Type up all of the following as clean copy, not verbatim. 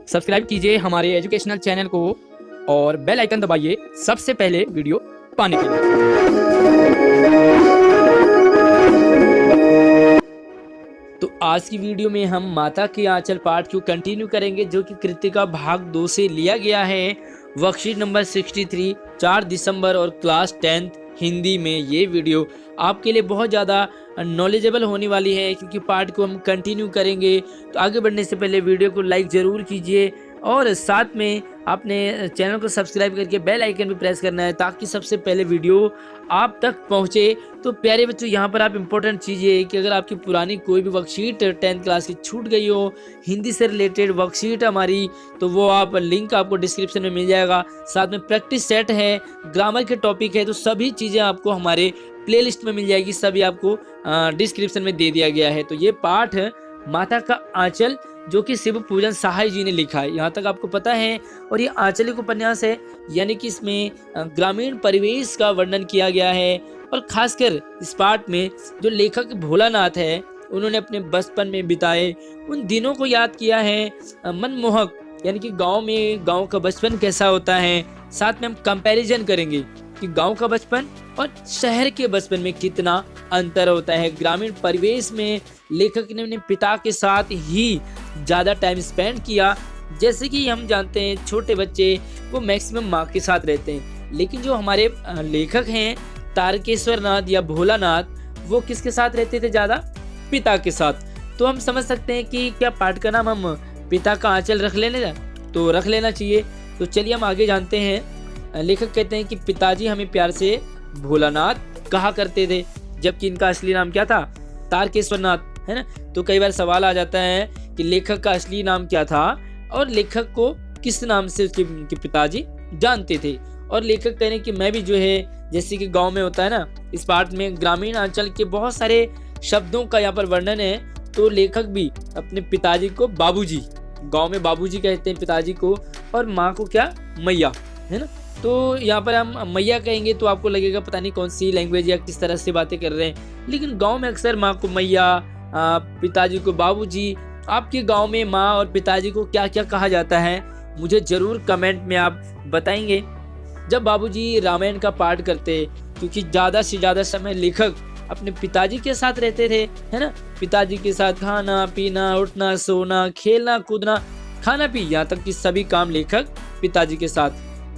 Subscribe कीजिए हमारे educational channel को और बेल आइकन दबाइए सबसे पहले वीडियो पाने के लिए। तो आज की वीडियो में हम माता के आंचल पाठ को कंटिन्यू करेंगे, जो कि कृतिका भाग 2 से लिया गया है। वर्कशीट नंबर 63, 4 दिसंबर और क्लास 10th हिंदी में ये वीडियो आपके लिए बहुत ज़्यादा नॉलेजेबल होने वाली है, क्योंकि पार्ट को हम कंटिन्यू करेंगे। तो आगे बढ़ने से पहले वीडियो को लाइक ज़रूर कीजिए और साथ में अपने चैनल को सब्सक्राइब करके बेल आइकन भी प्रेस करना है, ताकि सबसे पहले वीडियो आप तक पहुंचे। तो प्यारे बच्चों, यहाँ पर आप इम्पोर्टेंट चीज़ ये है कि अगर आपकी पुरानी कोई भी वर्कशीट 10th क्लास की छूट गई हो, हिंदी से रिलेटेड वर्कशीट हमारी, तो वो आप लिंक आपको डिस्क्रिप्शन में मिल जाएगा। साथ में प्रैक्टिस सेट है, ग्रामर के टॉपिक है, तो सभी चीज़ें आपको हमारे प्लेलिस्ट में मिल जाएगी। सभी आपको डिस्क्रिप्शन में दे दिया गया है। तो ये पाठ माता का आंचल, जो कि शिव पूजन सहाय जी ने लिखा है, यहाँ तक आपको पता है। और ये आंचलिक उपन्यास है, यानी कि इसमें ग्रामीण परिवेश का वर्णन किया गया है। और खासकर इस पाठ में जो लेखक भोलानाथ है, उन्होंने अपने बचपन में बिताए उन दिनों को याद किया है। मनमोहक, यानी कि गांव का बचपन कैसा होता है। साथ में हम कंपैरिजन करेंगे कि गांव का बचपन और शहर के बचपन में कितना अंतर होता है। ग्रामीण परिवेश में लेखक ने अपने पिता के साथ ही ज़्यादा टाइम स्पेंड किया। जैसे कि हम जानते हैं, छोटे बच्चे वो मैक्सिमम माँ के साथ रहते हैं, लेकिन जो हमारे लेखक हैं तारकेश्वर नाथ या भोलानाथ, वो किसके साथ रहते थे ज़्यादा? पिता के साथ। तो हम समझ सकते हैं कि क्या पाठ का नाम हम पिता का आंचल रख लेना चाहिए। तो चलिए हम आगे जानते हैं। लेखक कहते हैं कि पिताजी हमें प्यार से भोलानाथ कहा करते थे, जबकि इनका असली नाम क्या था? तारकेश्वर नाथ, है ना। तो कई बार सवाल आ जाता है कि लेखक का असली नाम क्या था और लेखक को किस नाम से उसके पिताजी जानते थे। और लेखक कह रहे हैं कि मैं भी जो है, जैसे कि गांव में होता है ना, इस पाठ में ग्रामीण अंचल के बहुत सारे शब्दों का यहाँ पर वर्णन है। तो लेखक भी अपने पिताजी को बाबूजी, गांव में बाबूजी कहते हैं पिताजी को, और माँ को क्या? मैया, है ना। तो यहाँ पर हम मैया कहेंगे तो आपको लगेगा पता नहीं कौन सी लैंग्वेज या किस तरह से बातें कर रहे हैं, लेकिन गांव में अक्सर माँ को मैया, पिताजी को बाबूजी। आपके गांव में माँ और पिताजी को क्या क्या कहा जाता है, मुझे ज़रूर कमेंट में आप बताएंगे। जब बाबूजी रामायण का पाठ करते, क्योंकि ज़्यादा से ज़्यादा समय लेखक अपने पिताजी के साथ रहते थे, है ना। पिताजी के साथ खाना पीना, उठना सोना, खेलना कूदना, खाना पी, यहाँ तक कि सभी काम लेखक पिताजी के साथ।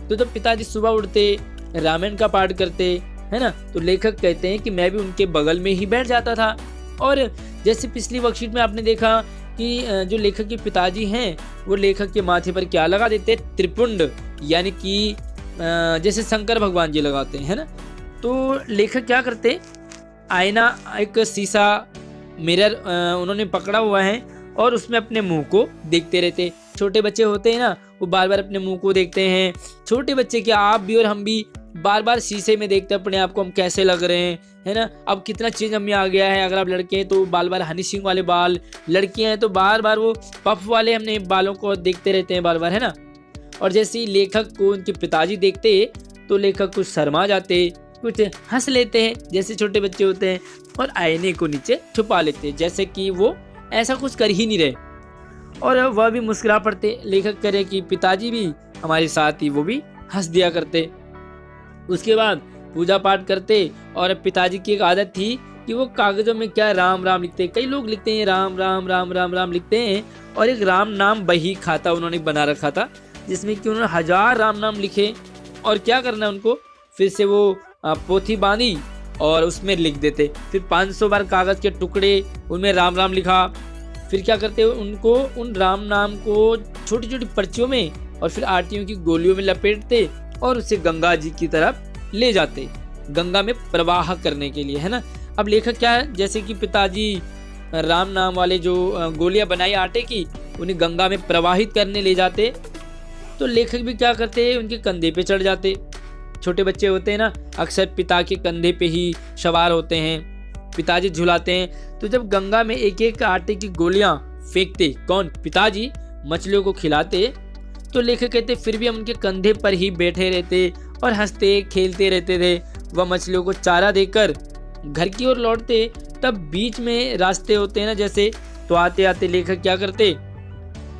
तो जब पिताजी सुबह उठते, रामायण का पाठ करते, है ना, तो लेखक कहते हैं कि मैं भी उनके बगल में ही बैठ जाता था। और जैसे पिछली वर्कशीट में आपने देखा कि जो लेखक के पिताजी हैं, वो लेखक के माथे पर क्या लगा देते? त्रिपुंड, यानी कि जैसे शंकर भगवान जी लगाते हैं, है ना। तो लेखक क्या करते? आईना, एक शीशा मिरर उन्होंने पकड़ा हुआ है और उसमें अपने मुंह को देखते रहते। छोटे बच्चे होते हैं ना, वो बार बार अपने मुंह को देखते हैं। छोटे बच्चे क्या, आप भी और हम भी बार बार शीशे में देखते हैं अपने आप को, हम कैसे लग रहे हैं, है ना। अब कितना चेंज हमें आ गया है। अगर आप लड़के हैं तो बार बार हनी सिंह वाले बाल, लड़कियां हैं तो बार बार वो पफ वाले हमने बालों को देखते रहते हैं बार बार, है ना। और जैसे ही लेखक को उनके पिताजी देखते, तो लेखक कुछ शर्मा जाते, कुछ हंस लेते हैं जैसे छोटे बच्चे होते हैं, और आईने को नीचे छुपा लेते हैं, जैसे कि वो ऐसा कुछ कर ही नहीं रहे, और वह भी मुस्कुरा पड़ते। लेखक करे कि पिताजी भी हमारे साथ ही वो भी हंस दिया करते। उसके बाद पूजा पाठ करते, और पिताजी की एक आदत थी कि वो कागजों में क्या राम राम लिखते। कई लोग लिखते हैं राम राम राम राम राम लिखते हैं, और एक राम नाम बही खाता उन्होंने बना रखा था, जिसमें कि उन्होंने 1000 राम नाम लिखे। और क्या करना उनको, फिर से वो पोथी बांधी और उसमें लिख देते। फिर 500 बार कागज के टुकड़े, उनमें राम राम लिखा। फिर क्या करते, उनको उन राम नाम को छोटी छोटी पर्चियों में और फिर आटियों की गोलियों में लपेटते और उसे गंगा जी की तरफ ले जाते, गंगा में प्रवाह करने के लिए, है ना। अब लेखक क्या है, जैसे कि पिताजी राम नाम वाले जो गोलियां बनाई आटे की, उन्हें गंगा में प्रवाहित करने ले जाते, तो लेखक भी क्या करते, उनके कंधे पे चढ़ जाते। छोटे बच्चे होते हैं ना, अक्सर पिता के कंधे पे ही सवार होते हैं, पिताजी झुलाते हैं। तो जब गंगा में एक एक आटे की गोलियां फेंकते, कौन? पिताजी, मछलियों को खिलाते, तो लेखक कहते फिर भी हम उनके कंधे पर ही बैठे रहते और हंसते खेलते रहते थे। वह मछलियों को चारा देकर घर की ओर लौटते। तब बीच में रास्ते होते हैं ना, जैसे, तो आते आते लेखक क्या करते,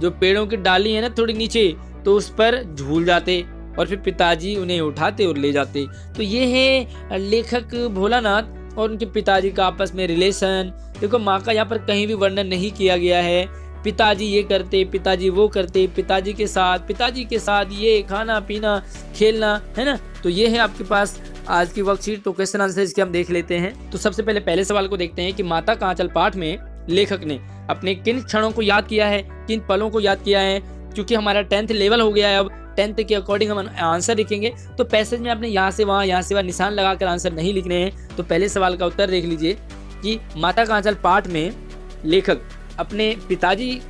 जो पेड़ों की डाली है ना थोड़ी नीचे, तो उस पर झूल जाते और फिर पिताजी उन्हें उठाते और ले जाते। तो ये है लेखक भोलानाथ और उनके पिताजी का आपस में रिलेशन। देखो माँ का यहाँ पर कहीं भी वर्णन नहीं किया गया है। पिताजी ये करते, पिताजी वो करते, पिताजी के साथ ये खाना पीना खेलना, है ना। तो ये है आपके पास आज की वर्कशीट। तो क्वेश्चन आंसर इसके हम देख लेते हैं। तो सबसे पहले सवाल को देखते हैं कि माता का आंचल पाठ में लेखक ने अपने किन क्षणों को याद किया है, किन पलों को याद किया है। क्योंकि हमारा 10th लेवल हो गया है, अब 10th के अकॉर्डिंग हम आंसर लिखेंगे। तो पैसेज में आपने यहाँ से वहाँ निशान लगाकर आंसर नहीं लिखने हैं। तो पहले सवाल का उत्तर देख लीजिए कि माता का आंचल पाठ में लेखक अपने पिताजी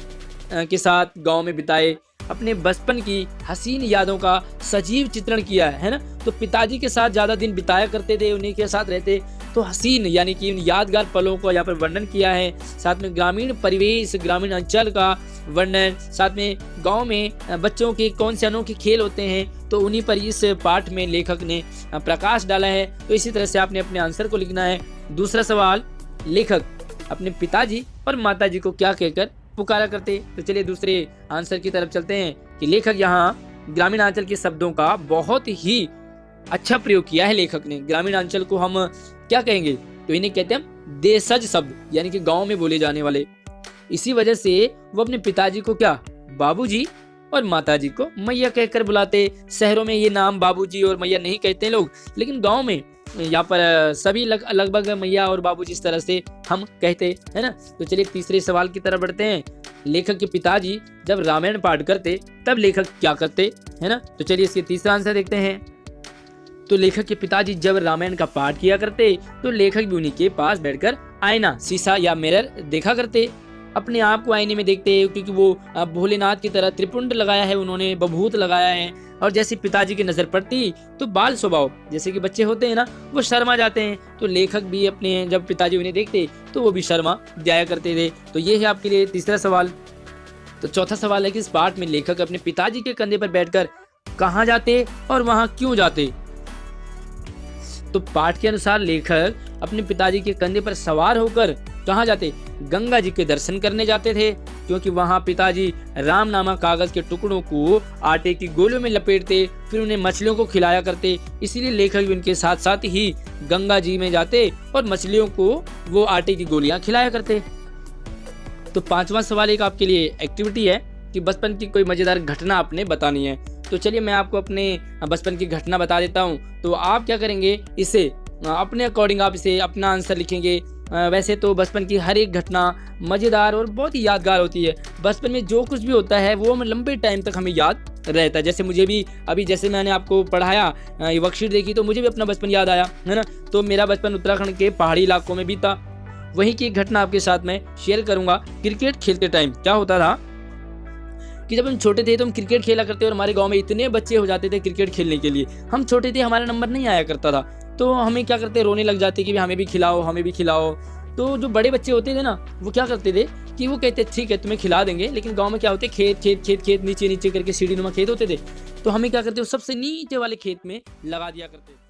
के साथ गांव में बिताए अपने बचपन की हसीन यादों का सजीव चित्रण किया है ना। तो पिताजी के साथ ज़्यादा दिन बिताया करते थे, उन्हीं के साथ रहते, तो हसीन यानी कि उन यादगार पलों को यहाँ पर वर्णन किया है। साथ में ग्रामीण परिवेश, ग्रामीण अंचल का वर्णन, साथ में गांव में बच्चों के कौन से अनोखे खेल होते हैं, तो उन्हीं पर इस पाठ में लेखक ने प्रकाश डाला है। तो इसी तरह से आपने अपने आंसर को लिखना है। दूसरा सवाल, लेखक अपने पिताजी और माताजी को क्या कहकर पुकारा करते। तो चलिए दूसरे आंसर की तरफ चलते हैं कि लेखक यहाँ ग्रामीणांचल के शब्दों का बहुत ही अच्छा प्रयोग किया है। लेखक ने ग्रामीणांचल को हम क्या कहेंगे, तो इन्हें कहते हैं देशज शब्द, यानी कि गांव में बोले जाने वाले। इसी वजह से वो अपने पिताजी को क्या बाबूजी और माताजी को मैया कहकर बुलाते। शहरों में ये नाम बाबूजी और मैया नहीं कहते लोग, लेकिन गांव में यहाँ पर सभी लगभग मैया और बाबूजी इस तरह से हम कहते है ना। तो चलिए तीसरे सवाल की तरफ बढ़ते हैं। लेखक के पिताजी जब रामायण पाठ करते तब लेखक क्या करते, है ना। तो चलिए इसके तीसरा आंसर देखते हैं। तो लेखक के पिताजी जब रामायण का पाठ किया करते तो लेखक भी उन्हीं के पास बैठकर आईना, शीशा या मिरर देखा करते। अपने आप को आईने में देखते, क्योंकि वो भोलेनाथ की तरह त्रिपुंड लगाया है, उन्होंने बभूत लगाया है। और जैसे पिताजी की नजर पड़ती तो बाल स्वभाव जैसे कि बच्चे होते हैं ना, वो शर्मा जाते हैं। तो लेखक भी अपने जब पिताजी उन्हें देखते तो वो भी शर्मा जाया करते थे। तो ये है आपके लिए तीसरा सवाल। तो चौथा सवाल है कि इस पाठ में लेखक अपने पिताजी के कंधे पर बैठकर कहाँ जाते और वहां क्यों जाते। तो पाठ के अनुसार लेखक अपने पिताजी के कंधे पर सवार होकर कहाँ जाते, गंगा जी के दर्शन करने जाते थे। क्योंकि वहां पिताजी राम नामक कागज के टुकड़ों को आटे की गोलियों में लपेटते, फिर उन्हें मछलियों को खिलाया करते। इसीलिए लेखक भी उनके साथ साथ ही गंगा जी में जाते और मछलियों को वो आटे की गोलियां खिलाया करते। तो पांचवा सवाल एक आपके लिए एक्टिविटी है कि बचपन की कोई मजेदार घटना आपने बतानी है। तो चलिए मैं आपको अपने बचपन की घटना बता देता हूँ। तो आप क्या करेंगे, इसे अपने अकॉर्डिंग आप इसे अपना आंसर लिखेंगे। वैसे तो बचपन की हर एक घटना मज़ेदार और बहुत ही यादगार होती है। बचपन में जो कुछ भी होता है वो हमें लंबे टाइम तक हमें याद रहता है। जैसे मुझे भी अभी जैसे मैंने आपको पढ़ाया, ये वर्कशीट देखी, तो मुझे भी अपना बचपन याद आया, है ना। तो मेरा बचपन उत्तराखंड के पहाड़ी इलाकों में बीता। वहीं की एक घटना आपके साथ मैं शेयर करूंगा। क्रिकेट खेलते टाइम क्या होता था कि जब हम छोटे थे तो हम क्रिकेट खेला करते और हमारे गांव में इतने बच्चे हो जाते थे क्रिकेट खेलने के लिए। हम छोटे थे, हमारा नंबर नहीं आया करता था, तो हमें क्या करते, रोने लग जाते कि भाई हमें भी खिलाओ, हमें भी खिलाओ। तो जो बड़े बच्चे होते थे ना, वो क्या करते थे कि वो कहते ठीक है तुम्हें खिला देंगे, लेकिन गांव में क्या होते खेत खेत खेत खेत नीचे नीचे करके सीढ़ी नुमा खेत होते थे, तो हमें क्या करते सबसे नीचे वाले खेत में लगा दिया करते थे।